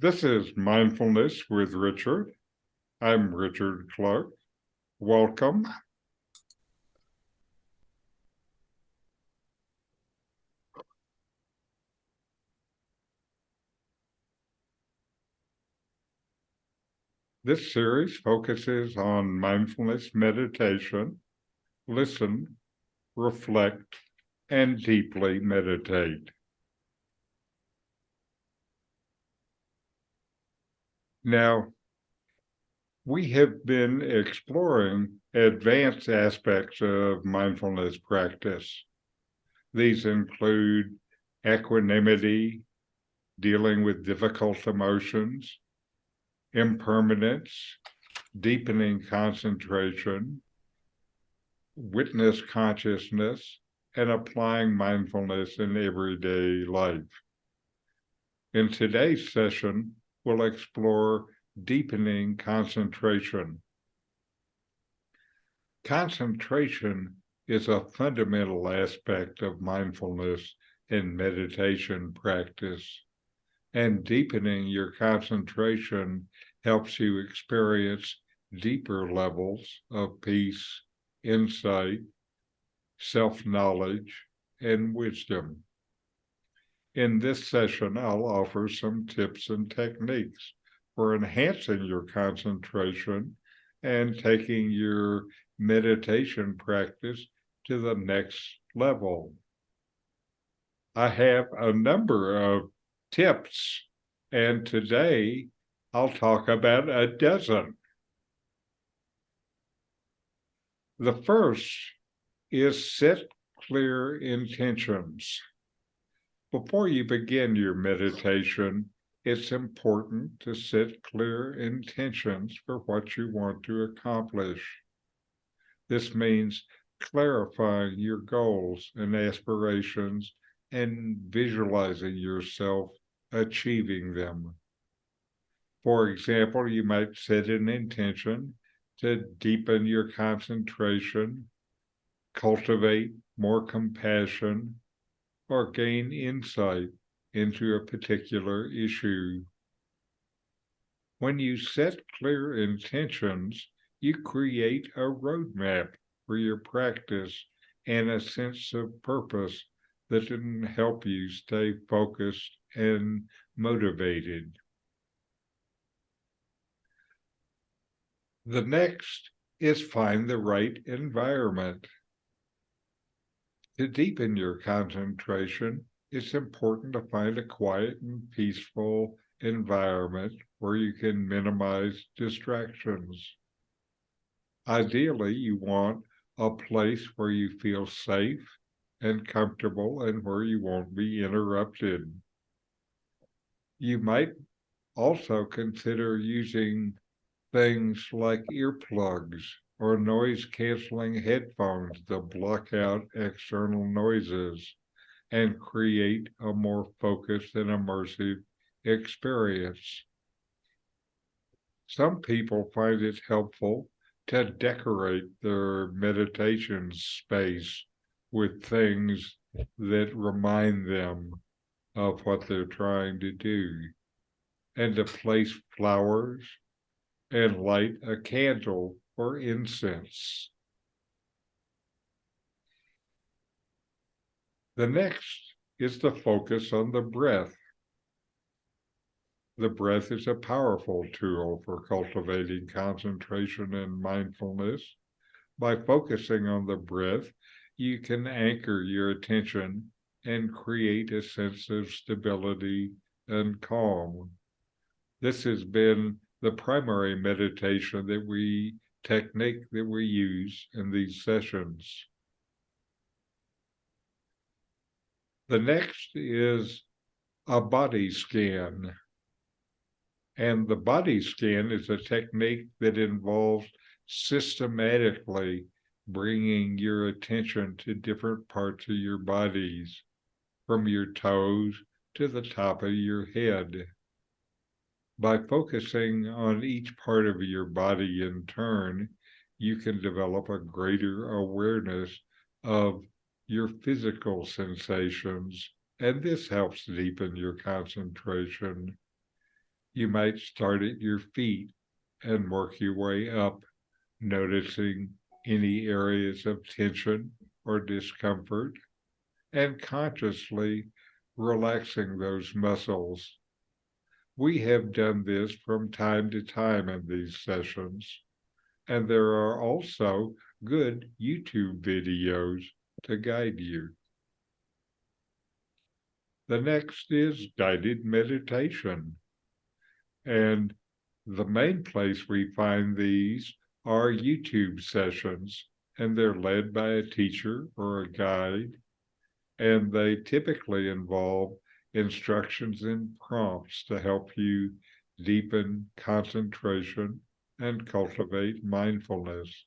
This is Mindfulness with Richard. I'm Richard Clarke. Welcome. This series focuses on mindfulness meditation. Listen, reflect, and deeply meditate. Now, we have been exploring advanced aspects of mindfulness practice. These include equanimity, dealing with difficult emotions, impermanence, deepening concentration, witness consciousness, and applying mindfulness in everyday life. In today's session, we'll explore deepening concentration. Concentration is a fundamental aspect of mindfulness and meditation practice, and deepening your concentration helps you experience deeper levels of peace, insight, self-knowledge, and wisdom. In this session, I'll offer some tips and techniques for enhancing your concentration and taking your meditation practice to the next level. I have a number of tips, and today I'll talk about a dozen. The first is set clear intentions. Before you begin your meditation, it's important to set clear intentions for what you want to accomplish. This means clarifying your goals and aspirations and visualizing yourself achieving them. For example, you might set an intention to deepen your concentration, cultivate more compassion, or gain insight into a particular issue. When you set clear intentions, you create a roadmap for your practice and a sense of purpose that can help you stay focused and motivated. The next is find the right environment. To deepen your concentration, it's important to find a quiet and peaceful environment where you can minimize distractions. Ideally, you want a place where you feel safe and comfortable and where you won't be interrupted. You might also consider using things like earplugs or noise-canceling headphones to block out external noises and create a more focused and immersive experience. Some people find it helpful to decorate their meditation space with things that remind them of what they're trying to do, and to place flowers and light a candle or incense. The next is to focus on the breath. The breath is a powerful tool for cultivating concentration and mindfulness. By focusing on the breath, you can anchor your attention and create a sense of stability and calm. This has been the primary meditation technique that we use in these sessions. The next is a body scan. And the body scan is a technique that involves systematically bringing your attention to different parts of your bodies, from your toes to the top of your head. By focusing on each part of your body in turn, you can develop a greater awareness of your physical sensations, and this helps deepen your concentration. You might start at your feet and work your way up, noticing any areas of tension or discomfort, and consciously relaxing those muscles. We have done this from time to time in these sessions, and there are also good YouTube videos to guide you. The next is guided meditation. And the main place we find these are YouTube sessions, and they're led by a teacher or a guide, and they typically involve instructions and prompts to help you deepen concentration and cultivate mindfulness.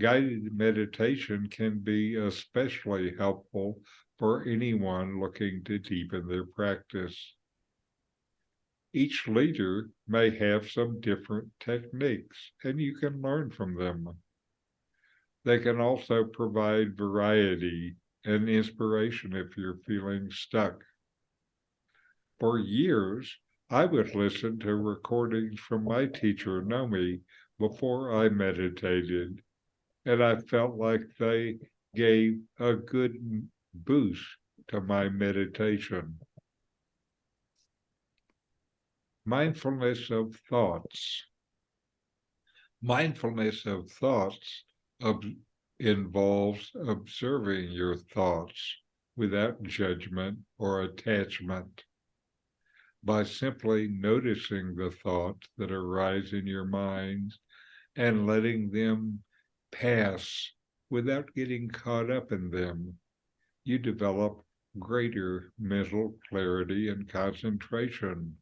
Guided meditation can be especially helpful for anyone looking to deepen their practice. Each leader may have some different techniques, and you can learn from them. They can also provide variety and inspiration if you're feeling stuck. For years, I would listen to recordings from my teacher, Nomi, before I meditated, and I felt like they gave a good boost to my meditation. Mindfulness of thoughts. Mindfulness of thoughts involves observing your thoughts without judgment or attachment. By simply noticing the thoughts that arise in your mind and letting them pass without getting caught up in them, you develop greater mental clarity and concentration.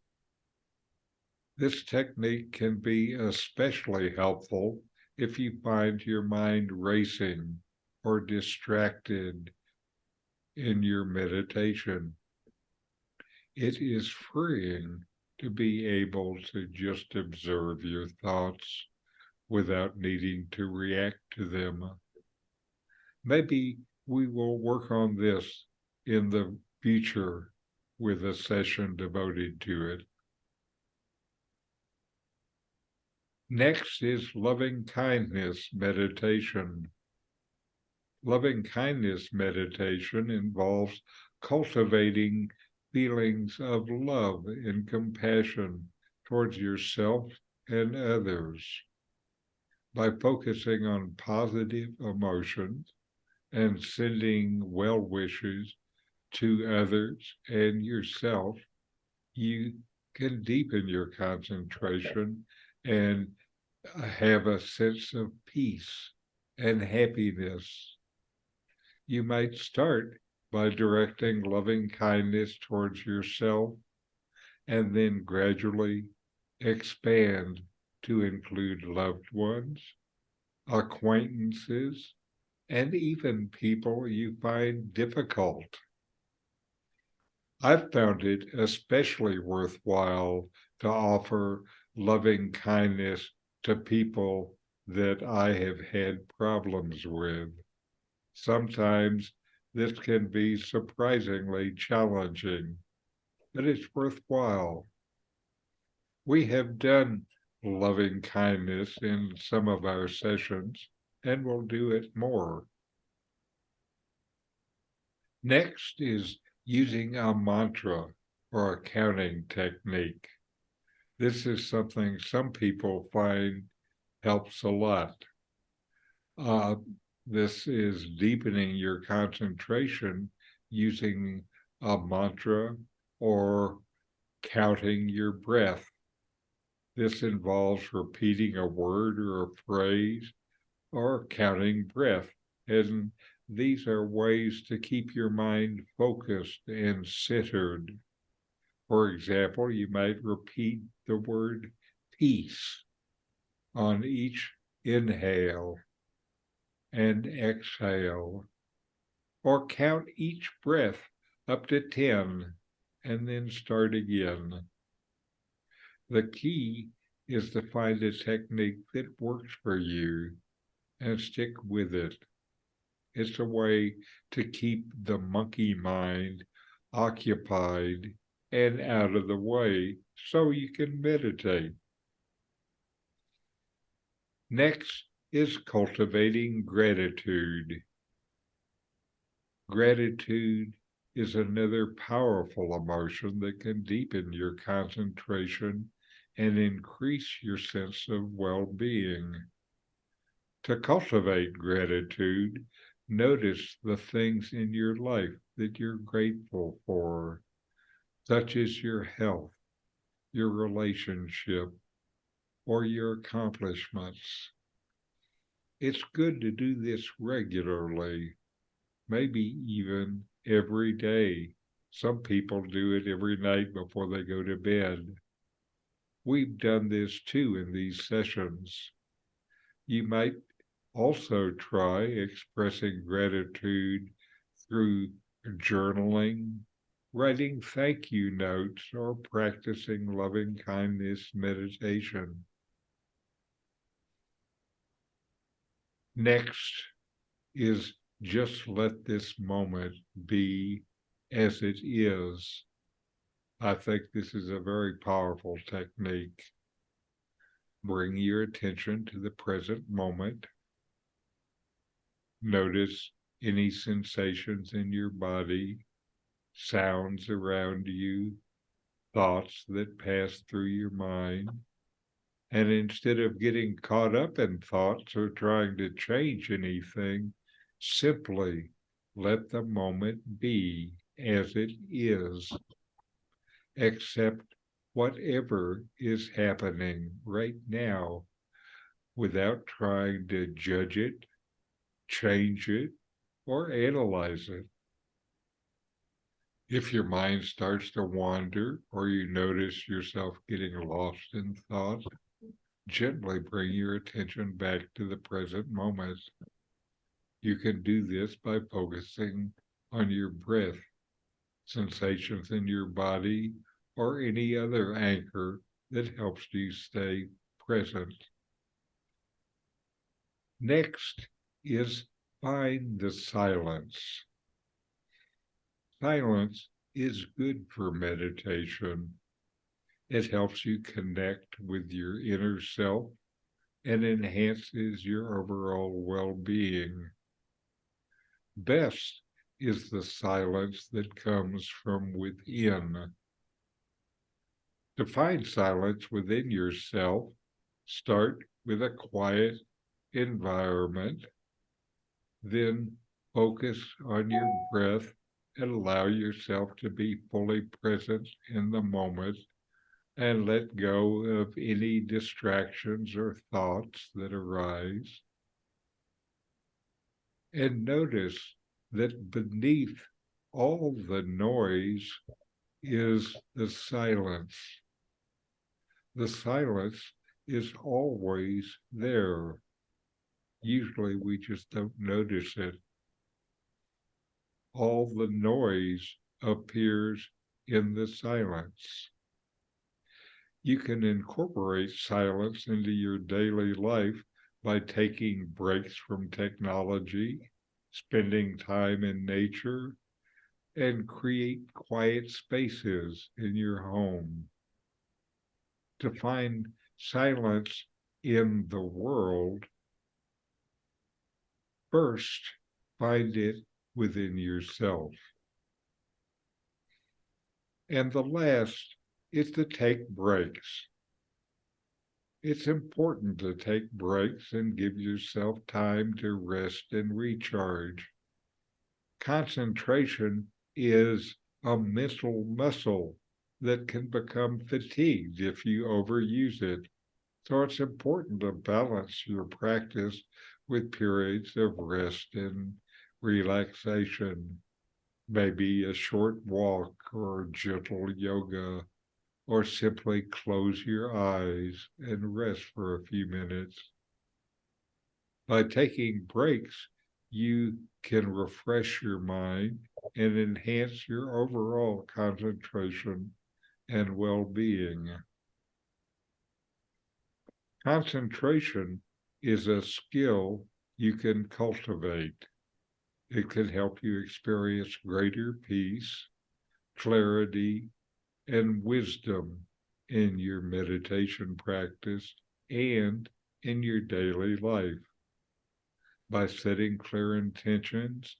This technique can be especially helpful if you find your mind racing or distracted in your meditation. It is freeing to be able to just observe your thoughts without needing to react to them. Maybe we will work on this in the future with a session devoted to it. Next is loving kindness meditation. Loving kindness meditation involves cultivating feelings of love and compassion towards yourself and others. By focusing on positive emotions and sending well wishes to others and yourself, you can deepen your concentration and have a sense of peace and happiness. You might start by directing loving kindness towards yourself and then gradually expand to include loved ones, acquaintances, and even people you find difficult. I've found it especially worthwhile to offer loving kindness to people that I have had problems with. Sometimes this can be surprisingly challenging, but it's worthwhile. We have done loving kindness in some of our sessions, and we'll do it more. Next is using a mantra or a counting technique. This is something some people find helps a lot. This is deepening your concentration using a mantra or counting your breath. This involves repeating a word or a phrase or counting breath. And these are ways to keep your mind focused and centered. For example, you might repeat the word peace on each inhale and exhale, or count each breath up to 10 and then start again. The key is to find a technique that works for you and stick with it. It's a way to keep the monkey mind occupied and out of the way so you can meditate. Next is cultivating gratitude. Gratitude is another powerful emotion that can deepen your concentration and increase your sense of well-being. To cultivate gratitude, notice the things in your life that you're grateful for, such as your health, your relationship, or your accomplishments. It's good to do this regularly, maybe even every day. Some people do it every night before they go to bed. We've done this too in these sessions. You might also try expressing gratitude through journaling, writing thank you notes, or practicing loving kindness meditation. Next is just let this moment be as it is. I think this is a very powerful technique. Bring your attention to the present moment. Notice any sensations in your body, sounds around you, thoughts that pass through your mind. And instead of getting caught up in thoughts or trying to change anything, simply let the moment be as it is. Accept whatever is happening right now without trying to judge it, change it, or analyze it. If your mind starts to wander or you notice yourself getting lost in thought, gently bring your attention back to the present moment. You can do this by focusing on your breath, sensations in your body, or any other anchor that helps you stay present. Next is find the silence. Silence is good for meditation. It helps you connect with your inner self and enhances your overall well-being. Best is the silence that comes from within. To find silence within yourself, start with a quiet environment, then focus on your breath and allow yourself to be fully present in the moment and let go of any distractions or thoughts that arise. And notice that beneath all the noise is the silence. The silence is always there. Usually we just don't notice it. All the noise appears in the silence. You can incorporate silence into your daily life by taking breaks from technology, spending time in nature, and create quiet spaces in your home. To find silence in the world, first find it within yourself. And the last is to take breaks. It's important to take breaks and give yourself time to rest and recharge. Concentration is a mental muscle that can become fatigued if you overuse it. So it's important to balance your practice with periods of rest and relaxation, maybe a short walk or gentle yoga, or simply close your eyes and rest for a few minutes. By taking breaks, you can refresh your mind and enhance your overall concentration and well-being. Concentration is a skill you can cultivate. It can help you experience greater peace, clarity, and wisdom in your meditation practice and in your daily life by setting clear intentions,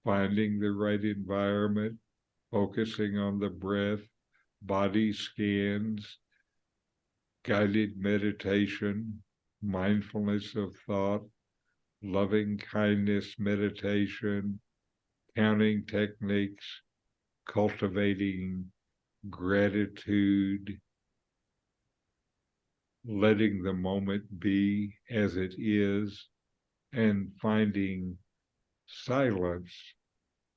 finding the right environment, focusing on the breath, body scans, guided meditation, mindfulness of thought, loving kindness meditation, counting techniques, cultivating gratitude, letting the moment be as it is, and finding silence.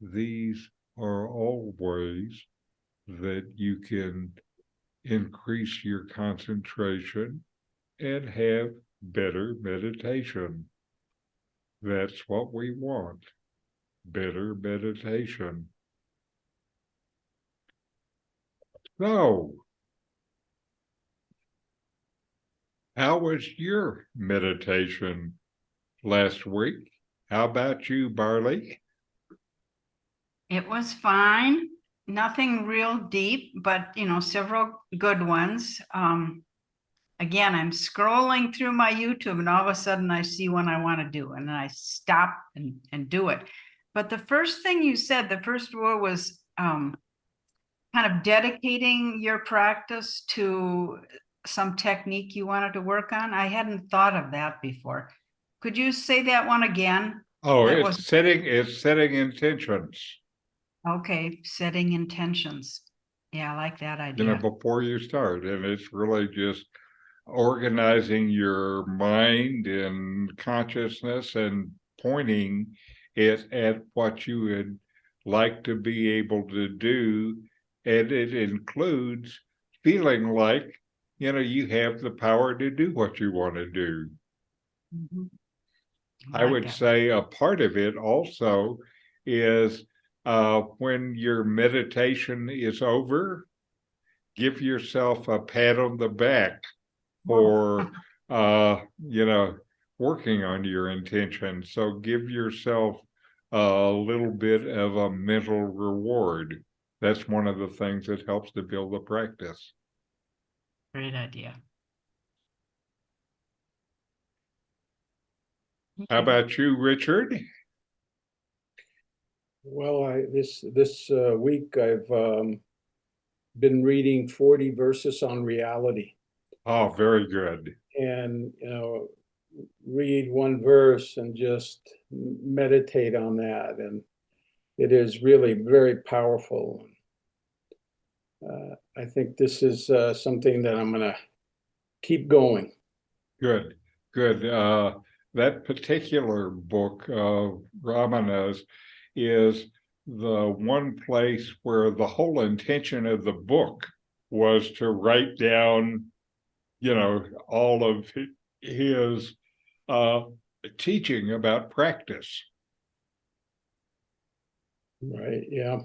These are all ways that you can increase your concentration and have better meditation. That's what we want, better meditation. So, how was your meditation last week? How about you, Barley? It was fine. Nothing real deep, but several good ones. Again, I'm scrolling through my YouTube and all of a sudden I see one I want to do and then I stop and do it. But the first thing you said, the first word was kind of dedicating your practice to some technique you wanted to work on. I hadn't thought of that before. Could you say that one again? Oh, That it's setting intentions. Okay, setting intentions. Yeah, I like that idea. Before you start. And it's really just organizing your mind and consciousness and pointing it at what you would like to be able to do. And it includes feeling like, you have the power to do what you want to do. Mm-hmm. I would say a part of it also is when your meditation is over, give yourself a pat on the back for working on your intention. So give yourself a little bit of a mental reward. That's one of the things that helps to build the practice. Great idea. How about you, Richard? Well, this week I've been reading 40 verses on reality. Oh, very good. And read one verse and just meditate on that, and it is really very powerful. I think this is something that I'm going to keep going. Good. That particular book of Ramana's is the one place where the whole intention of the book was to write down, all of his teaching about practice. Right. Yeah.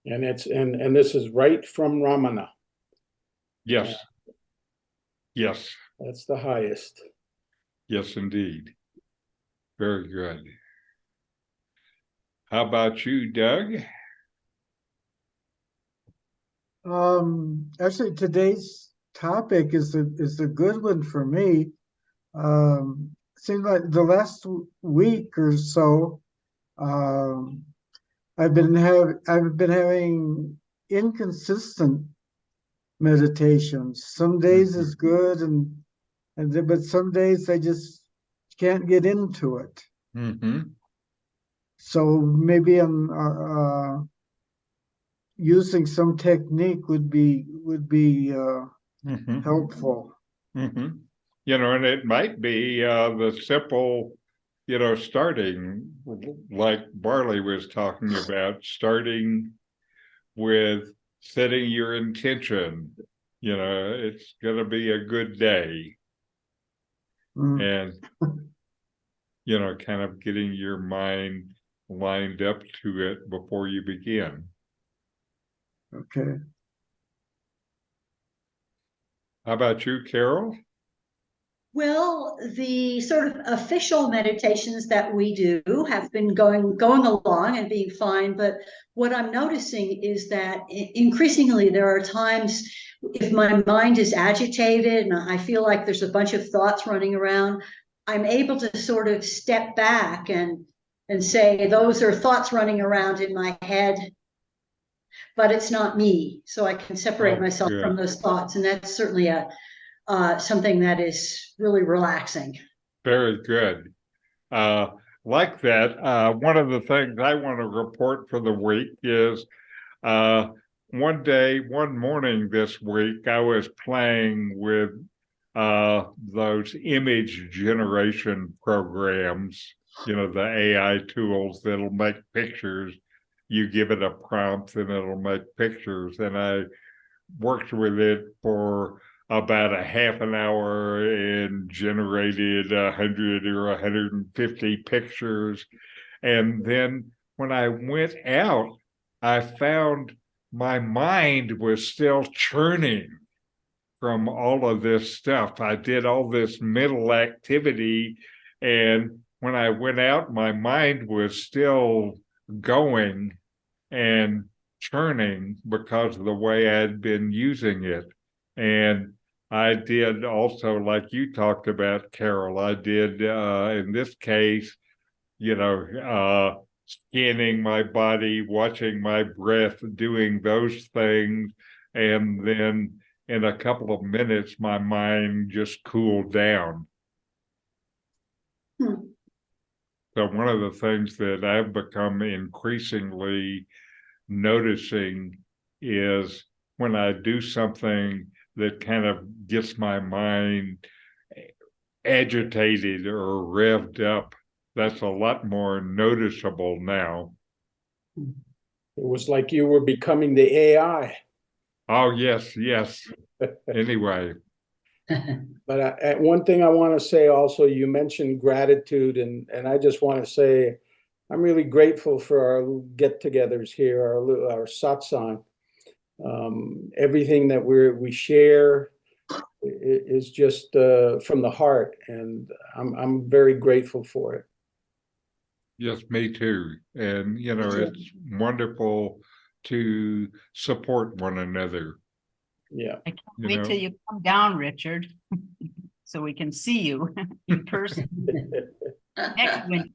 And and this is right from Ramana. Yes. Yes. That's the highest. Yes, indeed. Very good. How about you, Doug? Actually, today's topic is a good one for me. Seems like the last week or so, I've been having inconsistent meditations. Some days is good, but some days I just can't get into it. Mm-hmm. So maybe I'm using some technique would be Mm-hmm. helpful. Mm-hmm. And it might be the simple, starting like Barley was talking about, starting with setting your intention. It's going to be a good day. And, kind of getting your mind lined up to it before you begin. Okay. How about you, Carol? Well, the sort of official meditations that we do have been going along and being fine, but what I'm noticing is that increasingly there are times if my mind is agitated and I feel like there's a bunch of thoughts running around, I'm able to sort of step back and say those are thoughts running around in my head, but it's not me. So I can separate Oh, myself good. from those thoughts, and that's certainly something that is really relaxing. Very good. Like that, one of the things I want to report for the week is one morning this week, I was playing with those image generation programs, the AI tools that'll make pictures. You give it a prompt and it'll make pictures. And I worked with it for about a half an hour and generated 100 or 150 pictures. And then when I went out, I found my mind was still churning from all of this stuff. I did all this mental activity. And when I went out, my mind was still going and churning because of the way I'd been using it. And I did also, like you talked about, Carol, I did, in this case, scanning my body, watching my breath, doing those things. And then in a couple of minutes, my mind just cooled down. Hmm. So one of the things that I've become increasingly noticing is when I do something that kind of gets my mind agitated or revved up, that's a lot more noticeable now. It was like you were becoming the AI. Oh, yes. Anyway. But one thing I want to say also, you mentioned gratitude, and I just want to say I'm really grateful for our get-togethers here, our satsang. Everything that we share is just from the heart, and I'm very grateful for it. Yes, me too. And, it's wonderful to support one another. Yeah. I can't wait till you come down, Richard, so we can see you in person next winter.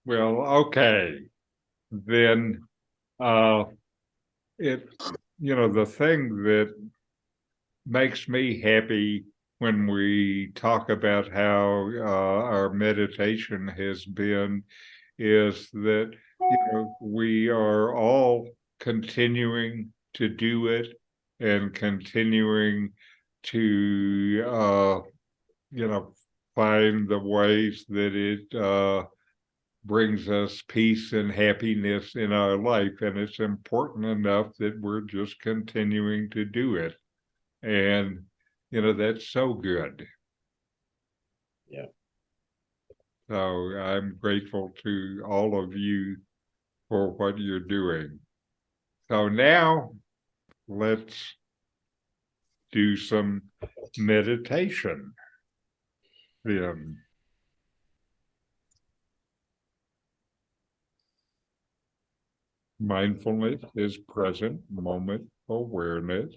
Well, okay. Then the thing that makes me happy when we talk about how our meditation has been is that we are all continuing to do it and continuing to find the ways that it brings us peace and happiness in our life. And it's important enough that we're just continuing to do it. And, that's so good. Yeah. So I'm grateful to all of you for what you're doing. So now let's do some meditation. Then mindfulness is present moment awareness,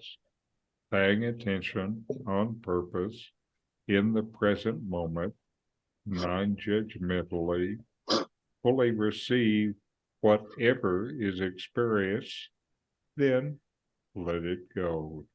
paying attention on purpose in the present moment, non-judgmentally, fully receive whatever is experienced, then let it go.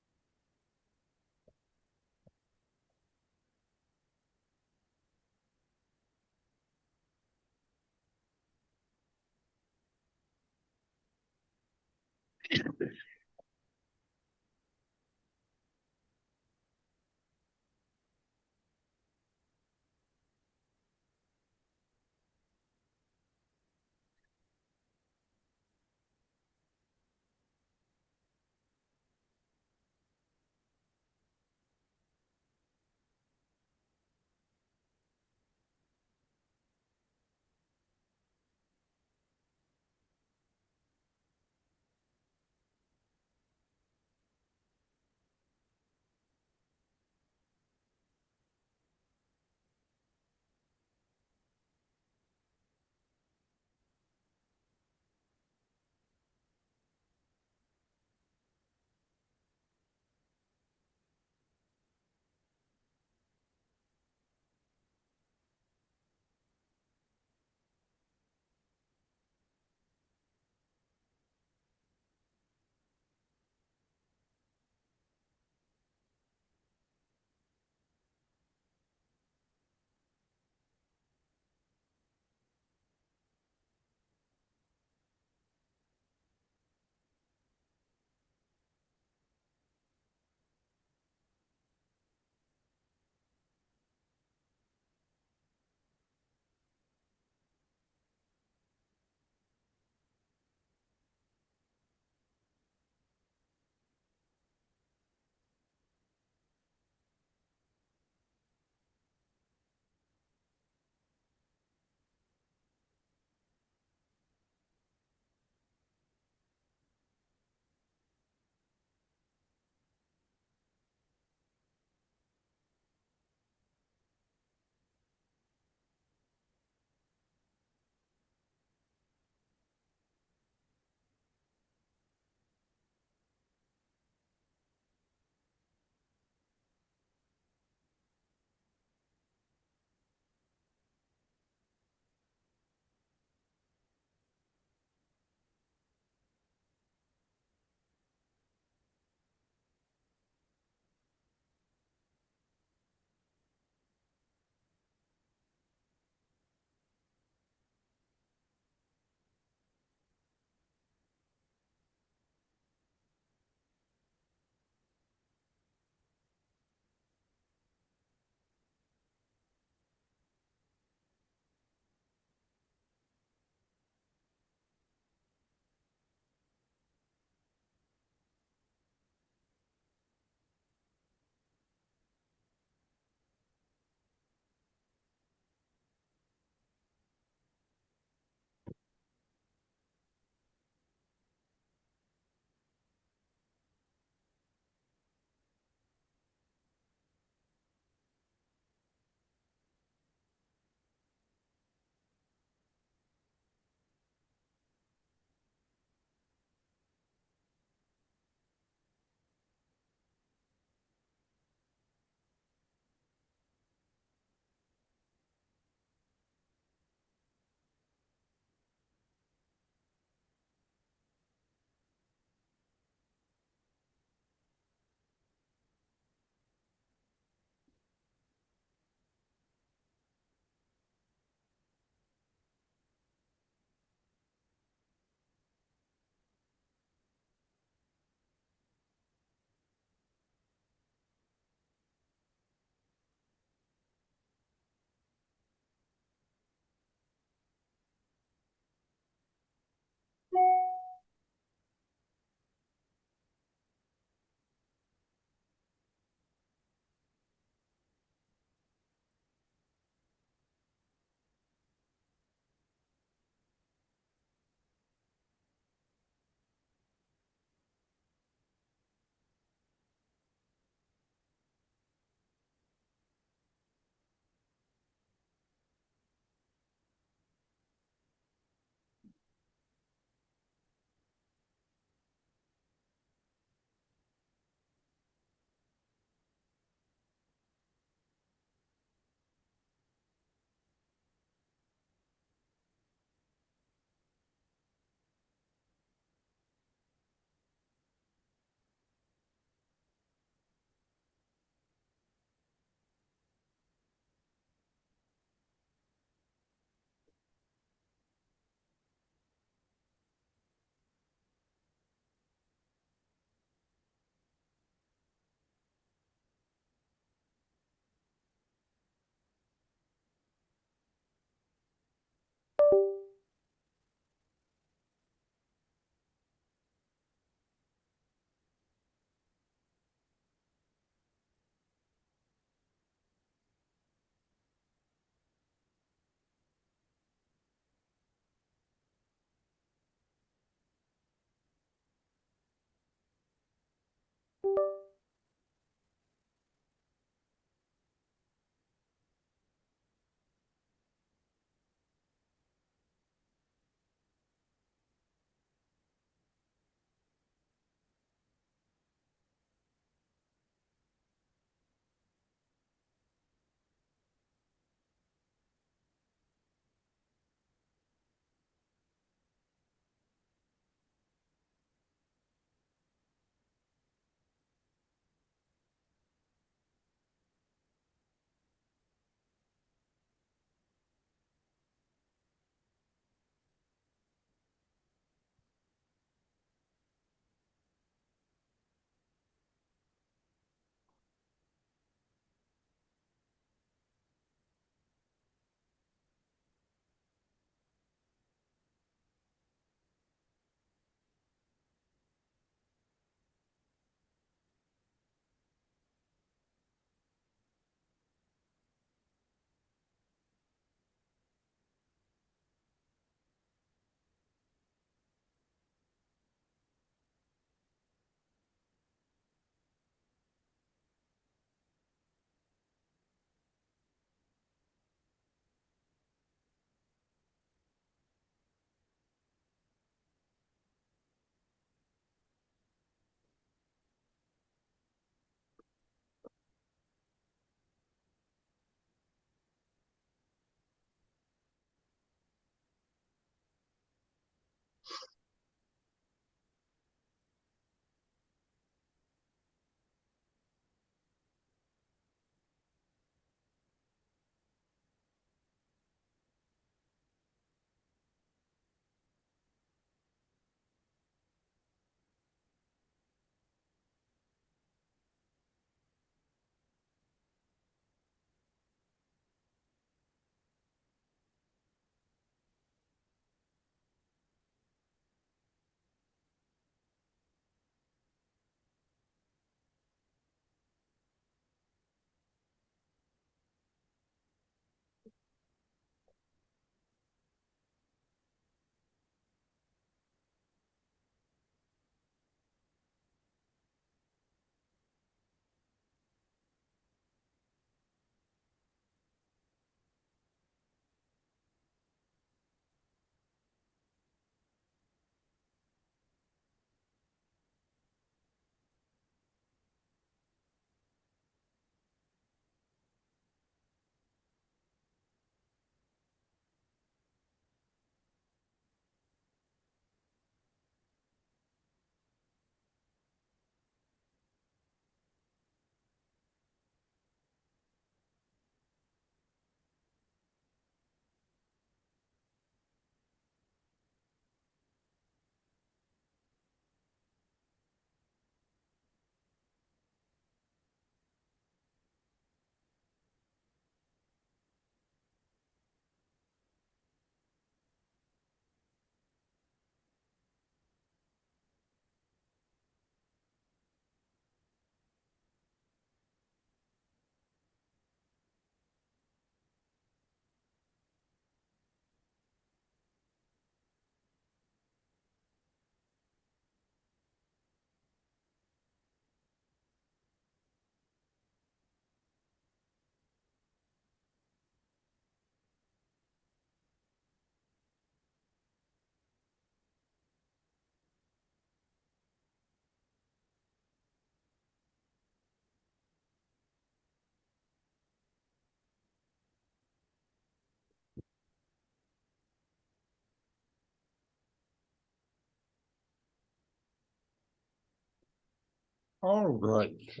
All right.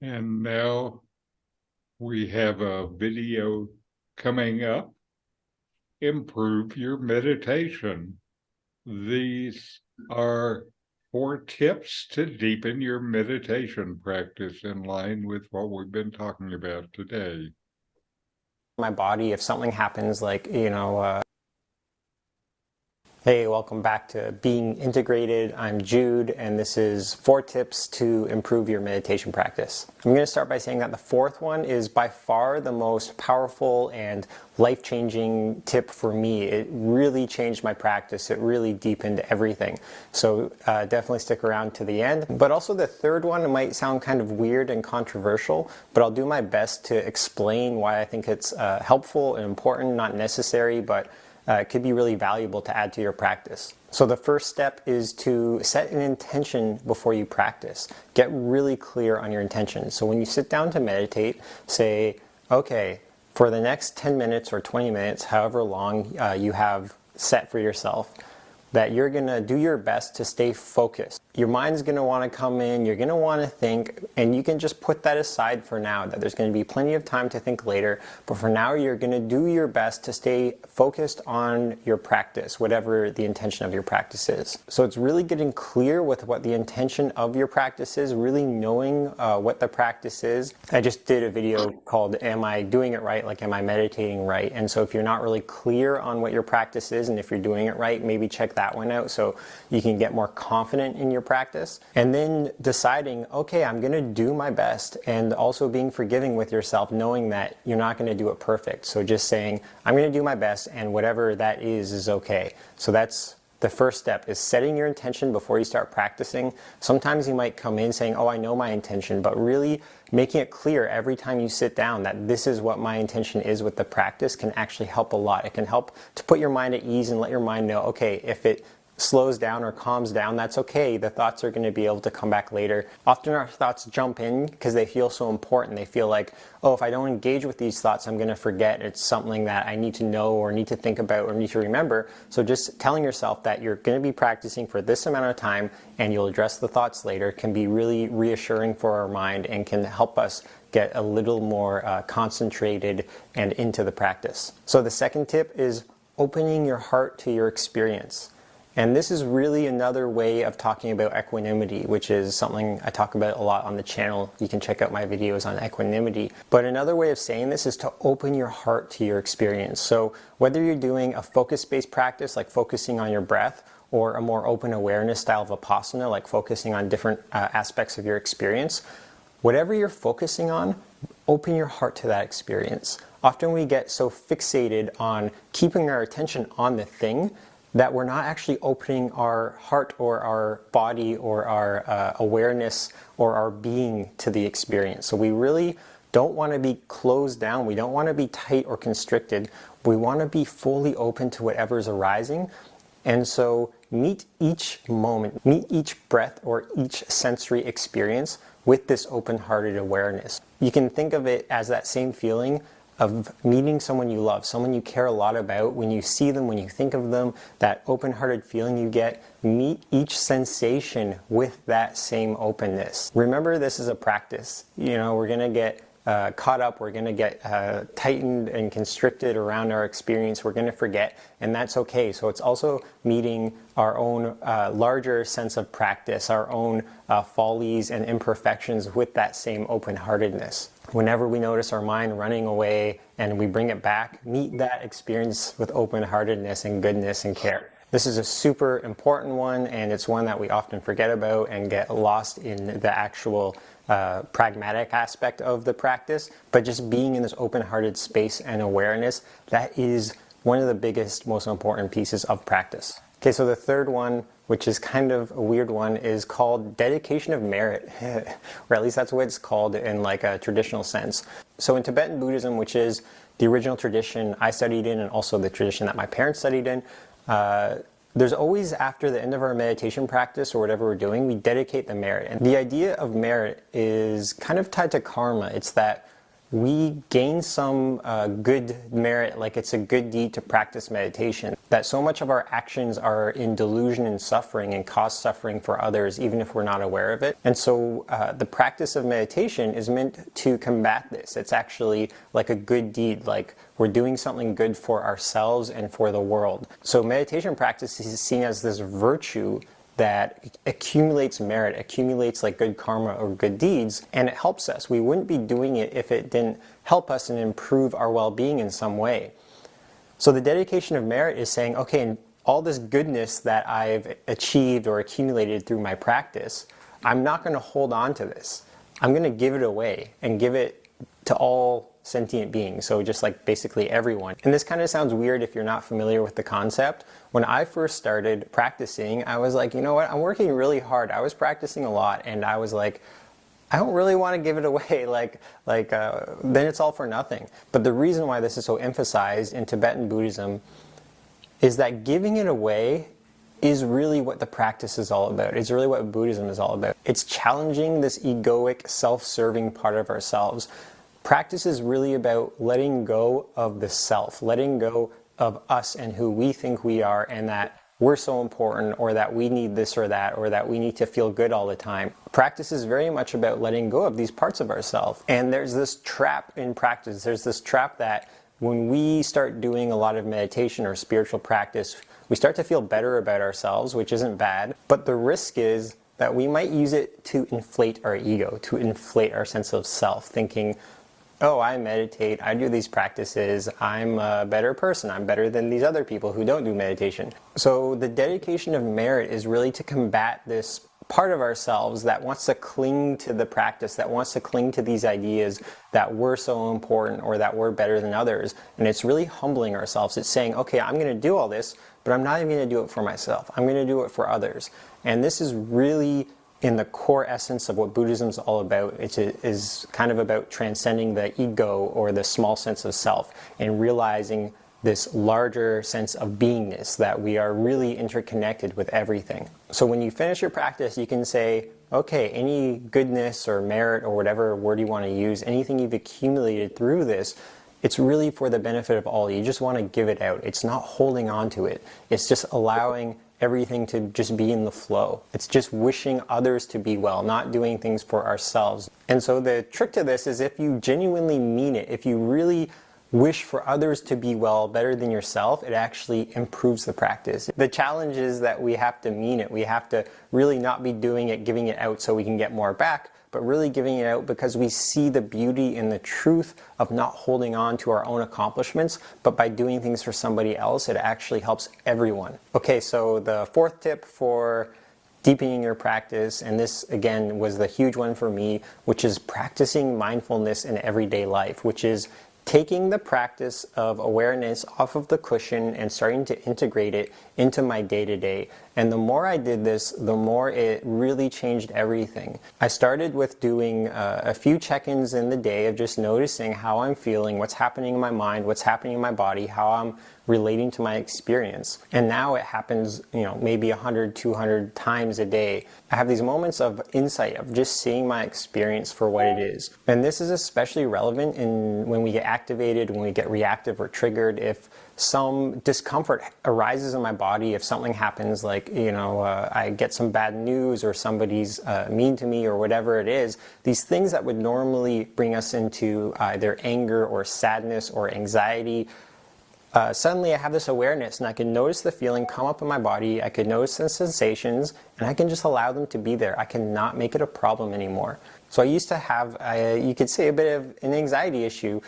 And now we have a video coming up. Improve your meditation. These are 4 tips to deepen your meditation practice in line with what we've been talking about today. My body, if something happens, like, hey, welcome back to Being Integrated. I'm Jude, and this is 4 tips to improve your meditation practice. I'm going to start by saying that the 4th one is by far the most powerful and life-changing tip for me. It really changed my practice. It really deepened everything. So definitely stick around to the end. But also the 3rd one, it might sound kind of weird and controversial, but I'll do my best to explain why I think it's helpful and important, not necessary, but it could be really valuable to add to your practice. So the first step is to set an intention before you practice. Get really clear on your intention. So when you sit down to meditate, say, okay, for the next 10 minutes or 20 minutes, however long you have set for yourself, that you're going to do your best to stay focused. Your mind's going to want to come in, you're going to want to think, and you can just put that aside for now, that there's going to be plenty of time to think later, but for now you're going to do your best to stay focused on your practice, whatever the intention of your practice is. So it's really getting clear with what the intention of your practice is, really knowing what the practice is. I just did a video called Am I Doing It Right? Like, am I meditating right? And so if you're not really clear on what your practice is and if you're doing it right, maybe check that one out so you can get more confident in your practice. And then deciding, okay, I'm going to do my best, and also being forgiving with yourself, knowing that you're not going to do it perfect. So just saying, I'm going to do my best, and whatever that is okay. So that's the first step, is setting your intention before you start practicing. Sometimes you might come in saying, oh, I know my intention, but really making it clear every time you sit down that this is what my intention is with the practice can actually help a lot. It can help to put your mind at ease and let your mind know, okay, if it slows down or calms down, that's okay. The thoughts are going to be able to come back later. Often our thoughts jump in because they feel so important. They feel like, oh, if I don't engage with these thoughts, I'm going to forget. It's something that I need to know or need to think about or need to remember. So just telling yourself that you're going to be practicing for this amount of time and you'll address the thoughts later can be really reassuring for our mind and can help us get a little more concentrated and into the practice. So the second tip is opening your heart to your experience. And this is really another way of talking about equanimity, which is something I talk about a lot on the channel. You can check out my videos on equanimity. But another way of saying this is to open your heart to your experience. So whether you're doing a focus-based practice, like focusing on your breath, or a more open awareness style of Vipassana, like focusing on different aspects of your experience, whatever you're focusing on, open your heart to that experience. Often we get so fixated on keeping our attention on the thing that we're not actually opening our heart or our body or our awareness or our being to the experience. So we really don't want to be closed down. We don't want to be tight or constricted. We want to be fully open to whatever's arising. And so meet each moment, meet each breath or each sensory experience with this open-hearted awareness. You can think of it as that same feeling of meeting someone you love, someone you care a lot about. When you see them, when you think of them, that open-hearted feeling you get, meet each sensation with that same openness. Remember, this is a practice. You know, we're gonna get caught up, we're gonna get tightened and constricted around our experience, we're gonna forget, and that's okay. So it's also meeting our own larger sense of practice, our own follies and imperfections with that same open-heartedness. Whenever we notice our mind running away and we bring it back, meet that experience with open-heartedness and goodness and care. This is a super important one, and it's one that we often forget about and get lost in the actual pragmatic aspect of the practice. But just being in this open-hearted space and awareness, that is one of the biggest, most important pieces of practice. Okay, so the third one, which is kind of a weird one, is called dedication of merit, or at least that's what it's called in like a traditional sense. So in Tibetan Buddhism, which is the original tradition I studied in and also the tradition that my parents studied in, there's always, after the end of our meditation practice or whatever we're doing, we dedicate the merit. And the idea of merit is kind of tied to karma. It's that we gain some good merit, like it's a good deed to practice meditation. That so much of our actions are in delusion and suffering and cause suffering for others, even if we're not aware of it. And so the practice of meditation is meant to combat this. It's actually like a good deed, like we're doing something good for ourselves and for the world. So meditation practice is seen as this virtue that accumulates merit, accumulates like good karma or good deeds, and it helps us. We wouldn't be doing it if it didn't help us and improve our well-being in some way. So the dedication of merit is saying, okay, and all this goodness that I've achieved or accumulated through my practice, I'm not going to hold on to this. I'm going to give it away and give it to all sentient beings, so just like basically everyone. And this kind of sounds weird if you're not familiar with the concept. When I first started practicing, I was like, you know what, I'm working really hard. I was practicing a lot, and I was like, I don't really want to give it away, then it's all for nothing. But the reason why this is so emphasized in Tibetan Buddhism is that giving it away is really what the practice is all about. It's really what Buddhism is all about. It's challenging this egoic, self-serving part of ourselves. Practice is really about letting go of the self, letting go of us and who we think we are, and that we're so important, or that we need this or that, or that we need to feel good all the time. Practice is very much about letting go of these parts of ourselves. And there's this trap in practice. There's this trap that when we start doing a lot of meditation or spiritual practice, we start to feel better about ourselves, which isn't bad. But the risk is that we might use it to inflate our ego, to inflate our sense of self, thinking, oh, I meditate, I do these practices, I'm a better person, I'm better than these other people who don't do meditation. So the dedication of merit is really to combat this part of ourselves that wants to cling to the practice, that wants to cling to these ideas that we're so important or that we're better than others. And it's really humbling ourselves. It's saying, okay, I'm going to do all this, but I'm not even going to do it for myself. I'm going to do it for others. And this is really in the core essence of what Buddhism is all about. It is kind of about transcending the ego or the small sense of self and realizing this larger sense of beingness, that we are really interconnected with everything. So when you finish your practice, you can say, okay, any goodness or merit or whatever word you want to use, anything you've accumulated through this, it's really for the benefit of all. You just want to give it out. It's not holding on to it. It's just allowing everything to just be in the flow. It's just wishing others to be well, not doing things for ourselves. And so the trick to this is if you genuinely mean it, if you really wish for others to be well better than yourself, it actually improves the practice. The challenge is that we have to mean it. We have to really not be doing it, giving it out so we can get more back, but really giving it out because we see the beauty and the truth of not holding on to our own accomplishments, but by doing things for somebody else, it actually helps everyone. Okay, so the fourth tip for deepening your practice, and this again was the huge one for me, which is practicing mindfulness in everyday life, which is taking the practice of awareness off of the cushion and starting to integrate it into my day-to-day. And the more I did this, the more it really changed everything. I started with doing a few check-ins in the day of just noticing how I'm feeling, what's happening in my mind, what's happening in my body, how I'm relating to my experience. And now it happens, maybe 100, 200 times a day. I have these moments of insight, of just seeing my experience for what it is. And this is especially relevant when we get activated, when we get reactive or triggered, if some discomfort arises in my body, if something happens like, I get some bad news or somebody's mean to me or whatever it is, these things that would normally bring us into either anger or sadness or anxiety, suddenly I have this awareness and I can notice the feeling come up in my body, I can notice the sensations, and I can just allow them to be there. I cannot make it a problem anymore. So I used to have, you could say, a bit of an anxiety issue.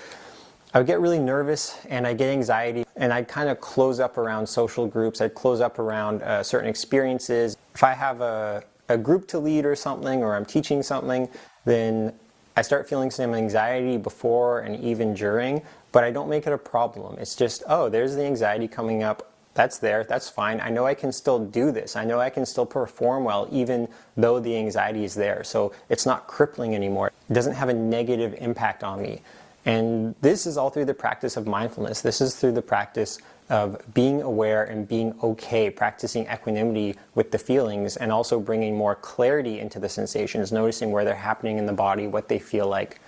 I would get really nervous and I'd get anxiety and I'd kind of close up around social groups. I'd close up around certain experiences. If I have a group to lead or something, or I'm teaching something, then I start feeling some anxiety before and even during, but I don't make it a problem. It's just, oh, there's the anxiety coming up. That's there, that's fine. I know I can still do this. I know I can still perform well even though the anxiety is there. So it's not crippling anymore. It doesn't have a negative impact on me. And this is all through the practice of mindfulness. This is through the practice of being aware and being okay, practicing equanimity with the feelings, and also bringing more clarity into the sensations, noticing where they're happening in the body, what they feel like.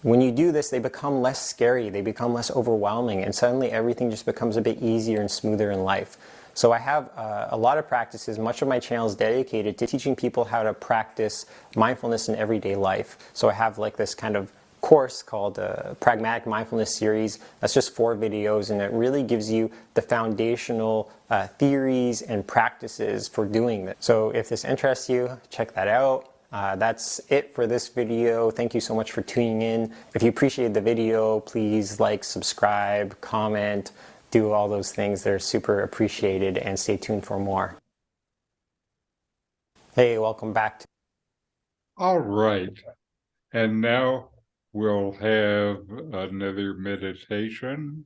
When you do this, they become less scary, they become less overwhelming, and suddenly everything just becomes a bit easier and smoother in life. So I have a lot of practices. Much of my channel is dedicated to teaching people how to practice mindfulness in everyday life. So I have like this kind of course called Pragmatic Mindfulness Series. That's just 4 videos, and it really gives you the foundational theories and practices for doing this. So if this interests you, check that out. That's it for this video. Thank you so much for tuning in. If you appreciated the video, please like, subscribe, comment, do all those things. They're super appreciated, and stay tuned for more. Hey, welcome back to All right. And now we'll have another meditation.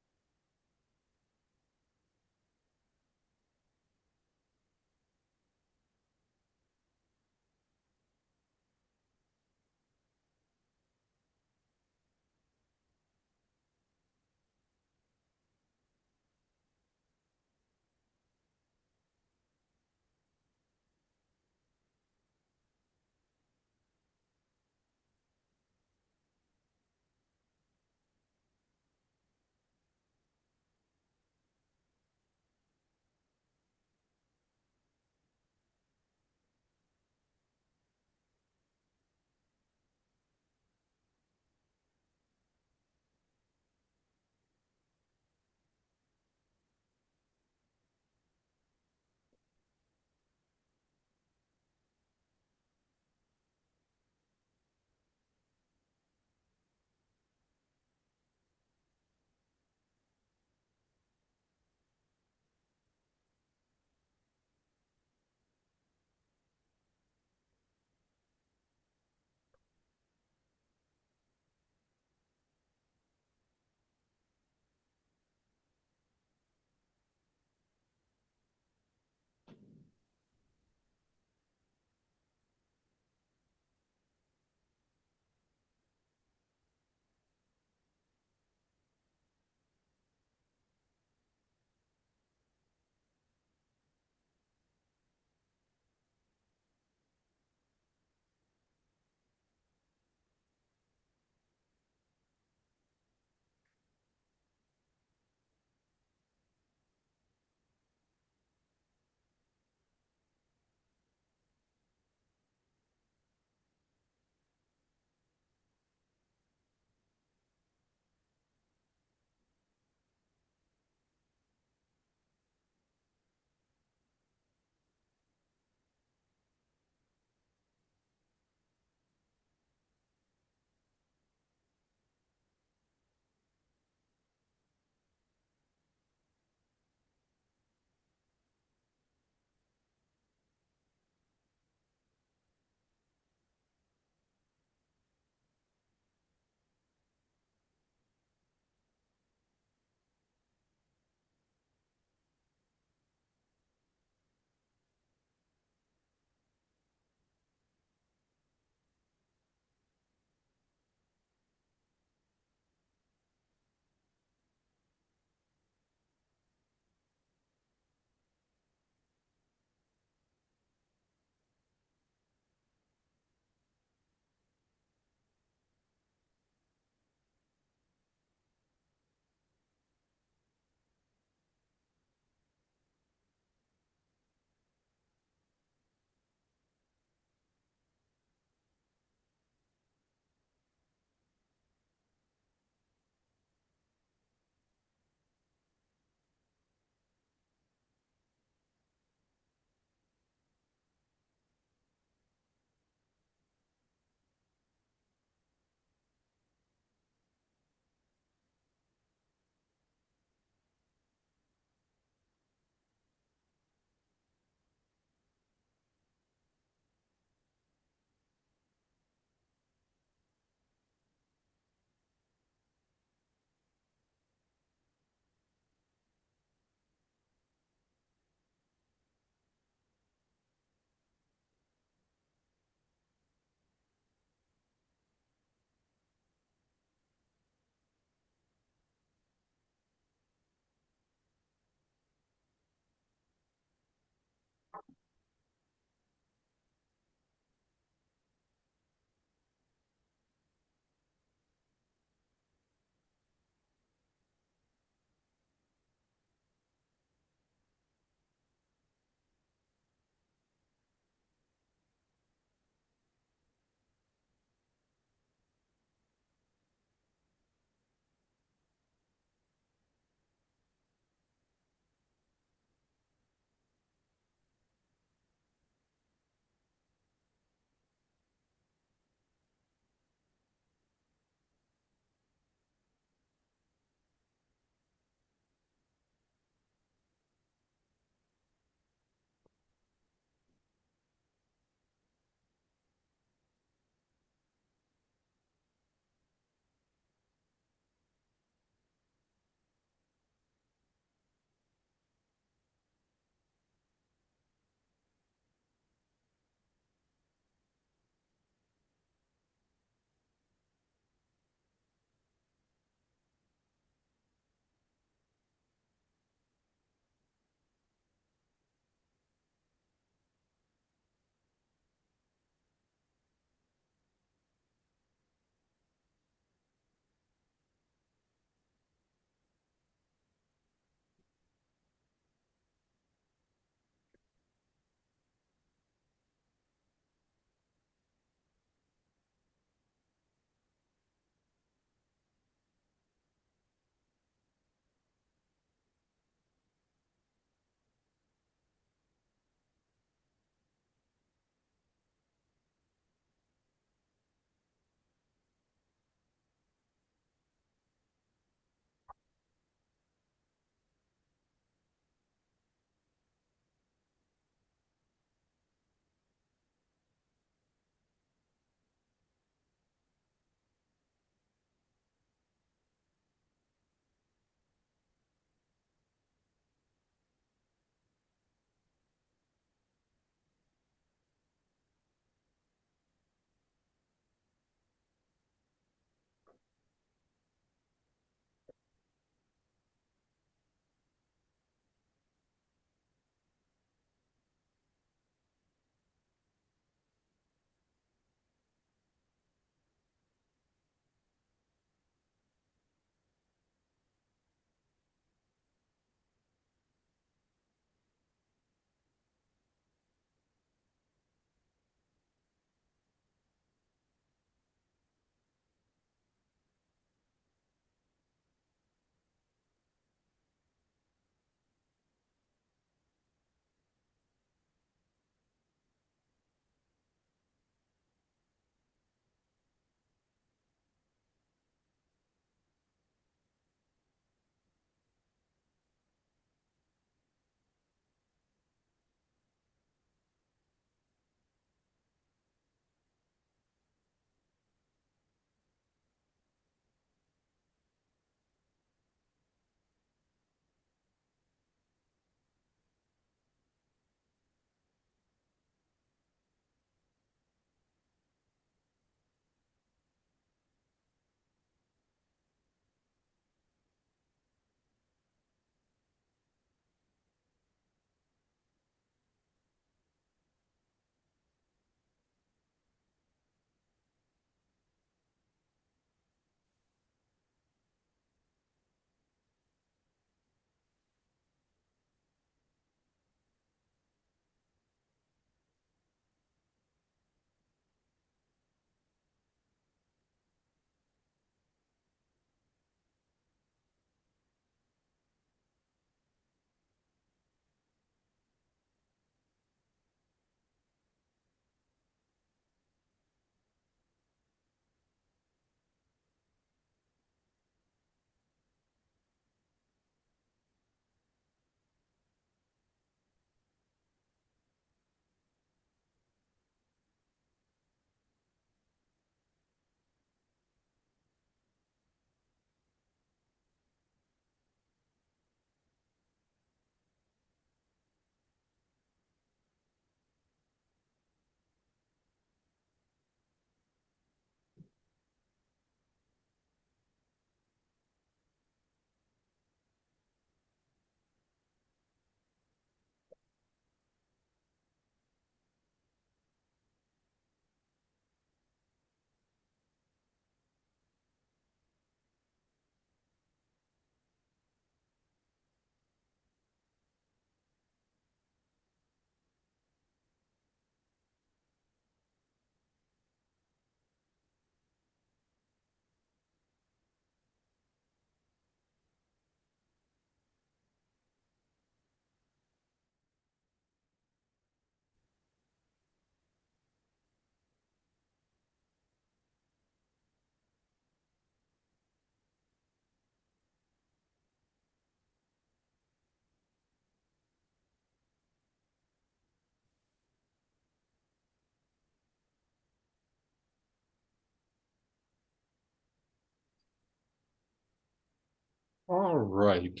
All right.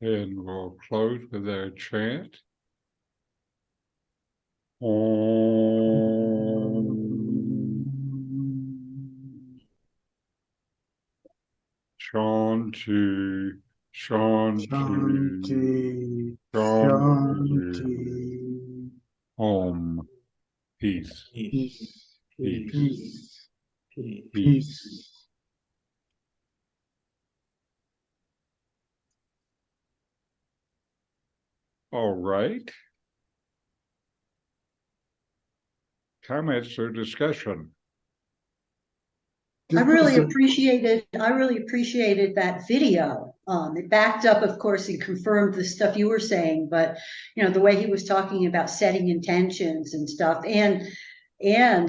And we'll close with our chant. Om. Shanti, Shanti, Shanti, Shanti. Shanti, Om. Peace, Peace, peace, peace, peace. peace. All right. Comments or discussion? I This really was a- appreciated that video. It backed up, of course, and confirmed the stuff you were saying, but the way he was talking about setting intentions and stuff and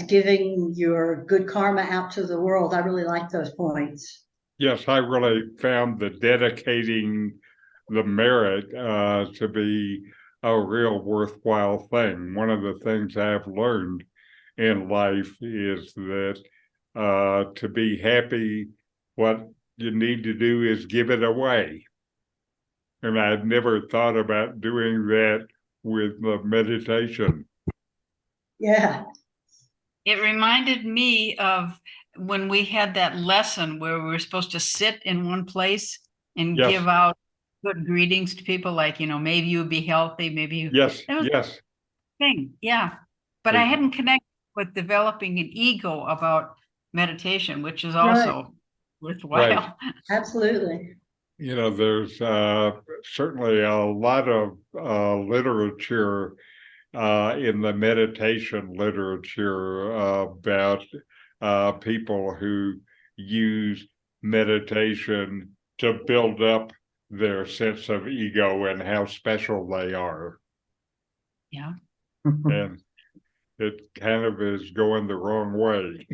giving your good karma out to the world. I really like those points. Yes, I really found the dedicating the merit to be a real worthwhile thing. One of the things I've learned in life is that to be happy, what you need to do is give it away. And I'd never thought about doing that with the meditation. Yeah. It reminded me of when we had that lesson where we were supposed to sit in one place and Yes. give out good greetings to people, like, maybe you be healthy, maybe you. Yes, That was yes. the thing, yeah. But I hadn't connected with developing an ego about meditation, which is also worthwhile. Absolutely. There's certainly a lot of literature in the meditation literature about people who use meditation to build up their sense of ego and how special they are. Yeah. And it kind of is going the wrong way.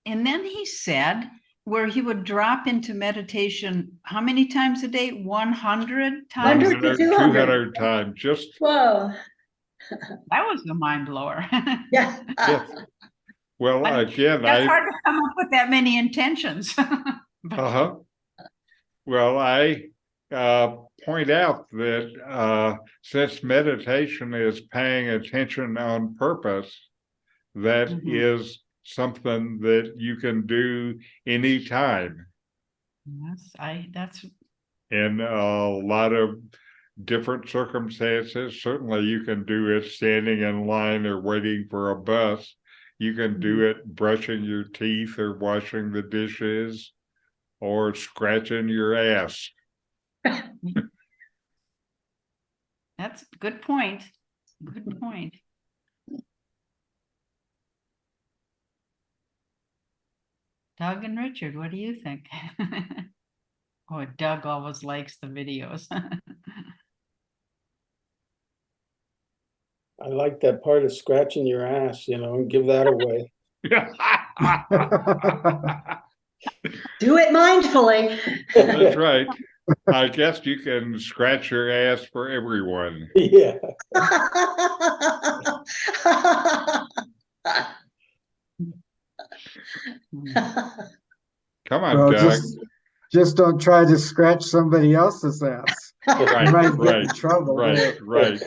And then he said where he would drop into meditation, how many times a day? 100 times? 100 to 200. 200 times. Just Whoa. That was a mind blower. Yeah. yes. Well, again, That's hard to come up with that many intentions. uh-huh. Well, I point out that since meditation is paying attention on purpose, that is something that you can do anytime. Yes, that's In a lot of different circumstances. Certainly you can do it standing in line or waiting for a bus. You can do it brushing your teeth or washing the dishes or scratching your ass. that's a good point. Good point. Doug and Richard, what do you think? Oh, Doug always likes the videos. I like that part of scratching your ass, and give that away. Do it mindfully. That's right. I guess you can scratch your ass for everyone. Yeah. Come on, Well, Doug. just don't try to scratch somebody else's ass. You Right, might get in right, trouble. right, right.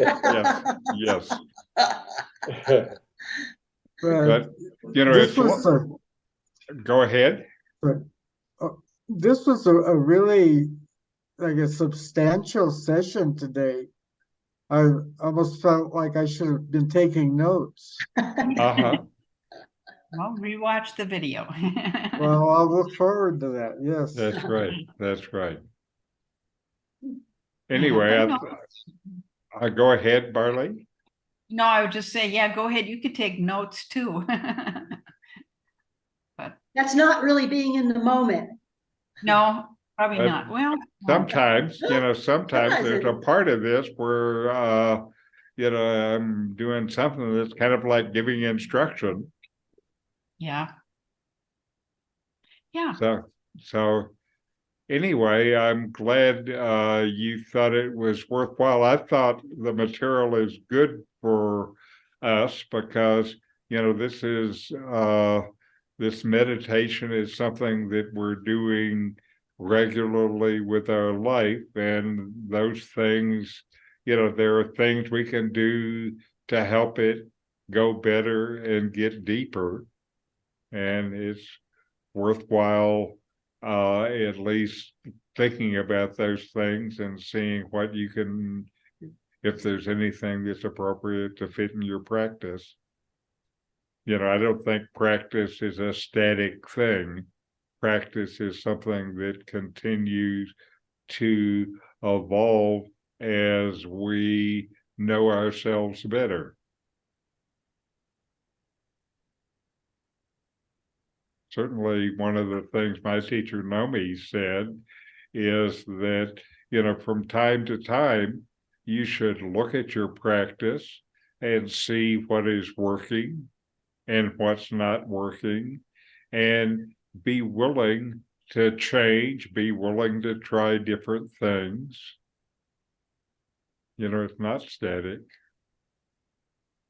Yes, yes. But this it's was go ahead. This was a really like a substantial session today. I almost felt like I should have been taking notes. Uh-huh. Well, rewatch the video. Well, I'll look forward to that. Yes. That's right. That's right. Anyway, I go ahead, Barley. No, I would just say, yeah, go ahead. You could take notes too. But That's not really being in the moment. no, probably not. Well, Sometimes, sometimes there's a part of this where, I'm doing something that's kind of like giving instruction. yeah. Yeah. So anyway, I'm glad you thought it was worthwhile. I thought the material is good for us because, this is this meditation is something that we're doing regularly with our life, and those things, there are things we can do to help it go better and get deeper. And it's worthwhile at least thinking about those things and seeing what you can, if there's anything that's appropriate to fit in your practice. I don't think practice is a static thing. Practice is something that continues to evolve as we know ourselves better. Certainly, one of the things my teacher Nomi said is that, from time to time, you should look at your practice and see what is working and what's not working, and be willing to change, be willing to try different things. It's not static.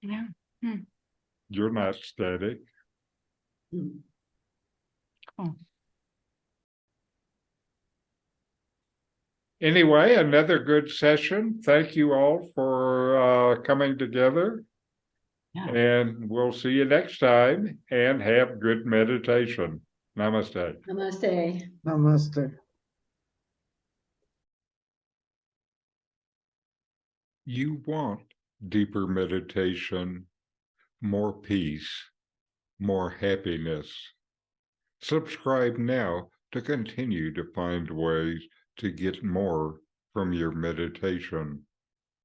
Yeah. You're not static. Cool. Anyway, another good session. Thank you all for coming together. Yeah. And we'll see you next time, and have good meditation. Namaste. Namaste. Namaste. You want deeper meditation, more peace, more happiness. Subscribe now to continue to find ways to get more from your meditation.